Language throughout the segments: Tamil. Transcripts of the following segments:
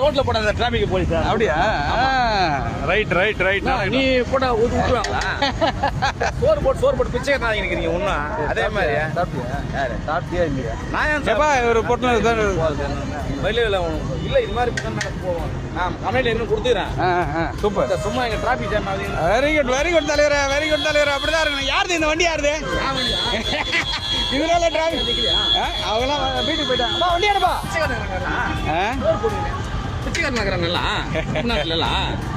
ரோட்ல போடாத டிராபிக் போலீஸ். அப்படியா? Right right right. நீ போட்டா விட்டுருவாங்களா? சோறு போட்டு பிச்சை நினைக்கிறீங்க ஒன்றும் அதே மாதிரி. சாப்பிட்டியா இல்லையா? நான் ஒரு பொட்டை வெளியில் இல்லை இது மாதிரி போவோம். நான் கம்ப்ளைண்ட் இன்னும் கொடுத்துக்கிறேன். சூப்பர். சும்மா எங்கள் டிராபிக் ஜாம் ஆகுது. வெரி குட் தலைவரே, வெரி குட் தலைவரே. அப்படிதான் இருக்கணும். யாருது இந்த வண்டி? யாருது இதனால டிராபிக்? அவங்களாம் வீட்டுக்கு போயிட்டாங்க. வண்டி அனுப்பா. பிச்சைக்காரன் நகரங்களா?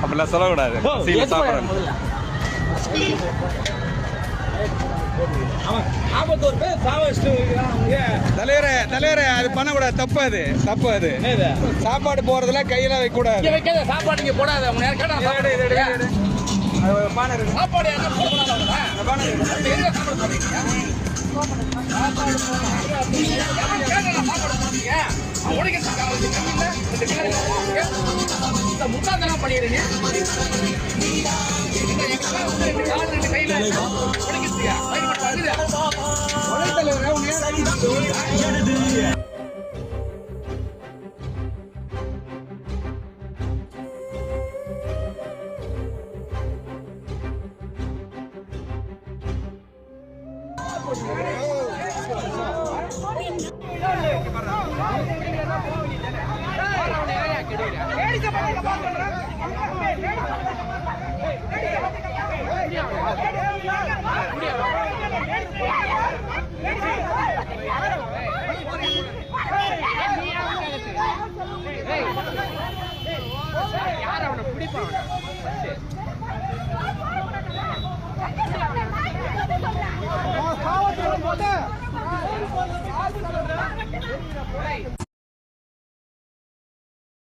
அப்படிலாம் சொல்லக்கூடாது. தலைவரே தலைவரே, அது பண்ணக்கூடாது. தப்பு அது, தப்பு அது. சாப்பாடு போறதுல கையில வைக்க கூடாது. சாப்பாடு இங்க போடாத. சாப்பாடு முட்டாள்தனம் பண்ணிடுறீங்க. யார் அவனை பிடிப்பான்?